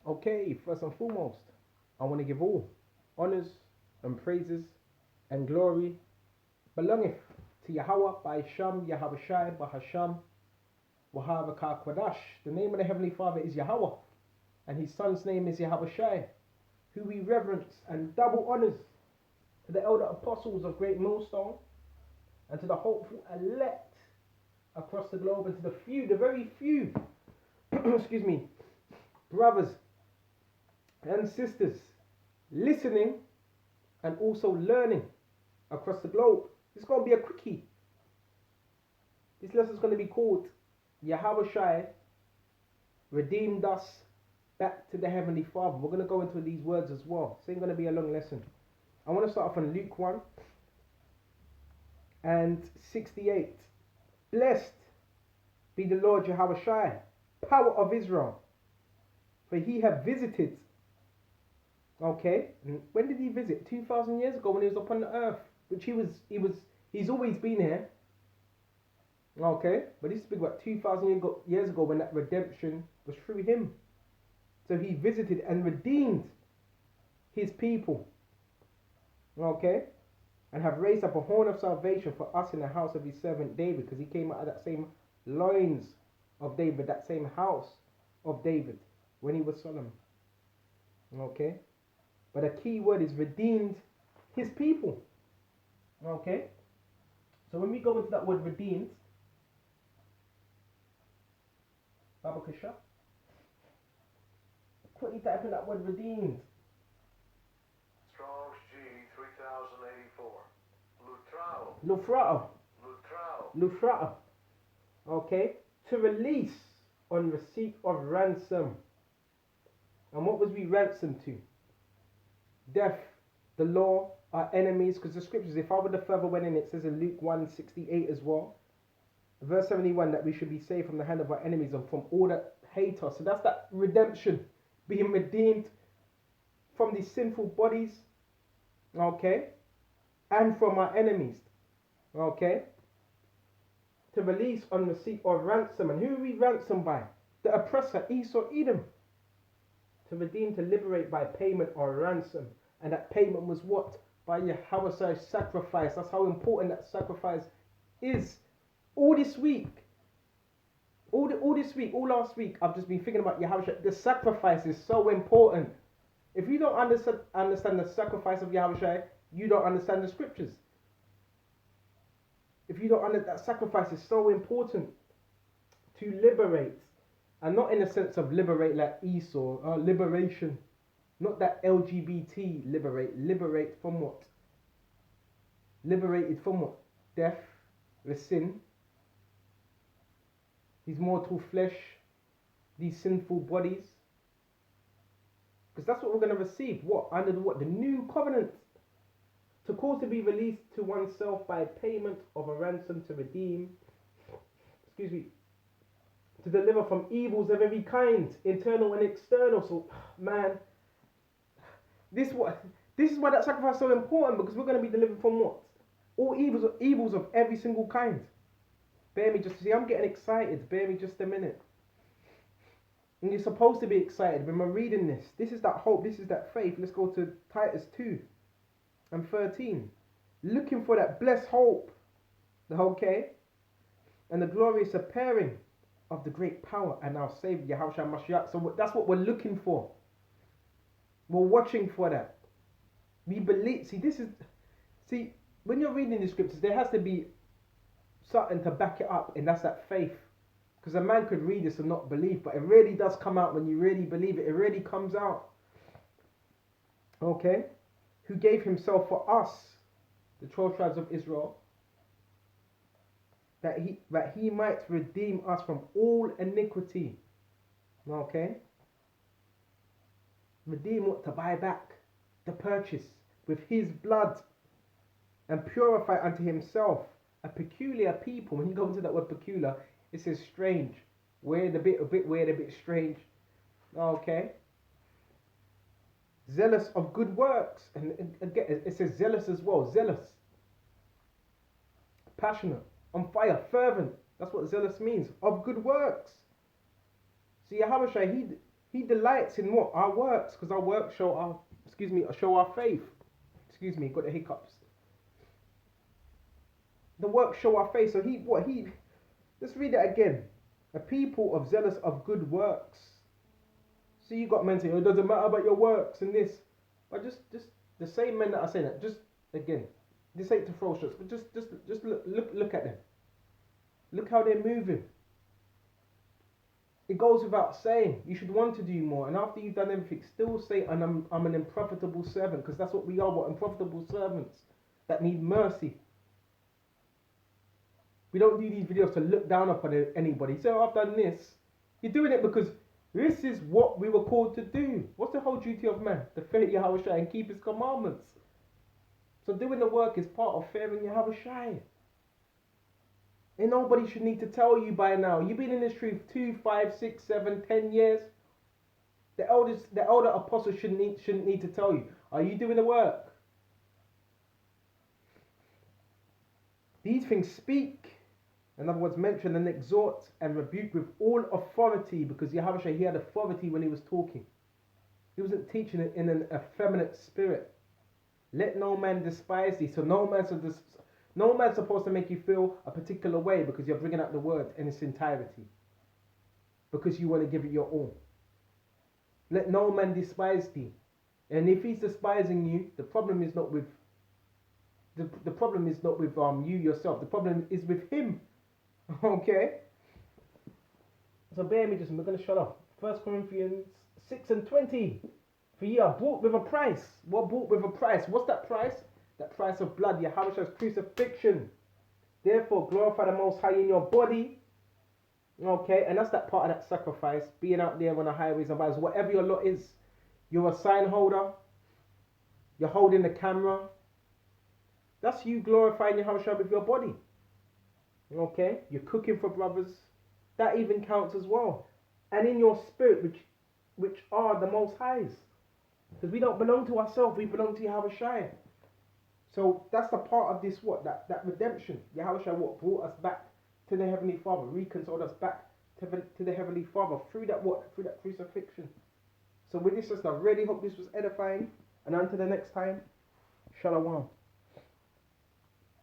Okay, first and foremost, I want to give all honors and praises and glory belongeth to Yahweh by Sham, Yahawashi, Bahasham, Wahavaka Kwadash. The name of the Heavenly Father is Yahweh, and his son's name is Yahawashi, who we reverence and double honors to the elder apostles of Great Millstone, and to the hopeful elect across the globe, and to the few, the very few, excuse me, brothers and sisters listening and also learning across the globe. It's going to be a quickie. This lesson is going to be called Yahawashi redeemed us back to the Heavenly Father. We're going to go into these words as well. It's ain't going to be a long lesson. I want to start off on Luke 1 and 68. Blessed be the Lord Yahawashi, power of Israel, for he have visited. Okay, when did he visit? 2,000 years ago when he was upon the earth, which he's always been here. Okay, but this is big about 2,000 years ago when that redemption was through him. So he visited and redeemed his people. Okay, and have raised up a horn of salvation for us in the house of his servant David, because he came out of that same loins of David, that same house of David when he was Solomon. Okay, but a key word is redeemed his people. Okay, so when we go into that word redeemed, Baba Kasha, quickly type in that word redeemed. Strong's G 3084. Lufrao. Lutrao. Lufrao. Okay, to release on receipt of ransom. And what was we ransomed to? Death, the law, our enemies. Because the scriptures, if I would have further went in, it says in Luke 1:68 as well, verse 71, that we should be saved from the hand of our enemies and from all that hate us. So that's that redemption, being redeemed from these sinful bodies, okay, and from our enemies, okay, to release on receipt of ransom. And who are we ransomed by? The oppressor, Esau, Edom. To redeem, to liberate by payment or ransom. And that payment was what? By Yahawashi's sacrifice. That's how important that sacrifice is. All this week, all last week, I've just been thinking about Yahawashi. The sacrifice is so important. If you don't understand the sacrifice of Yahawashi, you don't understand the scriptures. If you don't understand, that sacrifice is so important to liberate. And not in the sense of liberate like Esau, liberation. Not that LGBT liberate from what? Liberated from what? Death, the sin, these mortal flesh, these sinful bodies. Because that's what we're going to receive. What? Under what? The new covenant. To cause to be released to oneself by payment of a ransom, to redeem, to deliver from evils of every kind, internal and external. So, man, this is why that sacrifice is so important, because we're going to be delivered from what? All evils of every single kind. Bear me just, see, I'm getting excited. Bear me just a minute. And you're supposed to be excited when we're reading this. This is that hope. This is that faith. Let's go to Titus 2 and 13. Looking for that blessed hope. Okay? And the glorious appearing of the great power and our Savior, Yahawashi Mashiach. So that's what we're looking for. We're watching for that. We believe. See, when you're reading the scriptures, there has to be something to back it up, and that's that faith. Because a man could read this and not believe, but it really does come out when you really believe it. It really comes out. Okay? Who gave himself for us, the 12 tribes of Israel, that he might redeem us from all iniquity. Okay? Redeem what? To buy back, to purchase with his blood, and purify unto himself a peculiar people. When you go into that word peculiar, it says strange, weird, a bit weird, a bit strange. Okay. Zealous of good works, and again it says zealous as well. Zealous, passionate, on fire, fervent. That's what zealous means. Of good works. See, Yahawashi, He delights in what? Our works, because our works show our faith. Got the hiccups. The works show our faith. So let's read it again. A people of zealous of good works. So you got men saying, oh, it doesn't matter about your works and this. But just the same men that are saying that, just again, this ain't to throw shots, but just look at them. Look how they're moving. It goes without saying, you should want to do more, and after you've done everything, still say, and I'm an unprofitable servant, because that's what we are, what unprofitable servants that need mercy. We don't do these videos to look down upon anybody. So I've done this. You're doing it because this is what we were called to do. What's the whole duty of man? To fear Yahawashi and keep his commandments. So doing the work is part of fearing Yahawashi. And nobody should need to tell you by now. You've been in this truth 2, 5, 6, 7, 10 years. The elder apostles shouldn't need to tell you. Are you doing the work? These things speak. In other words, mention and exhort and rebuke with all authority, because Yahawashi, he had authority when he was talking. He wasn't teaching it in an effeminate spirit. Let no man despise thee. So no man's supposed to make you feel a particular way because you're bringing out the word in its entirety. Because you want to give it your all. Let no man despise thee. And if he's despising you, the problem is not with you yourself. The problem is with him. Okay? So bear me we're going to shut up. 1 Corinthians 6:20. For ye are bought with a price. What bought with a price? What's that price? That price of blood, Yahawashi's crucifixion. Therefore, glorify the Most High in your body. Okay, and that's that part of that sacrifice. Being out there on the highways and byways, whatever your lot is. You're a sign holder. You're holding the camera. That's you glorifying Yahawashi with your body. Okay, you're cooking for brothers. That even counts as well. And in your spirit, which are the Most High's. Because we don't belong to ourselves, we belong to Yahawashi. So that's the part of this that redemption. Yahawashi brought us back to the Heavenly Father, reconciled us back to the Heavenly Father through that crucifixion. So with this, I really hope this was edifying. And until the next time, Shalom.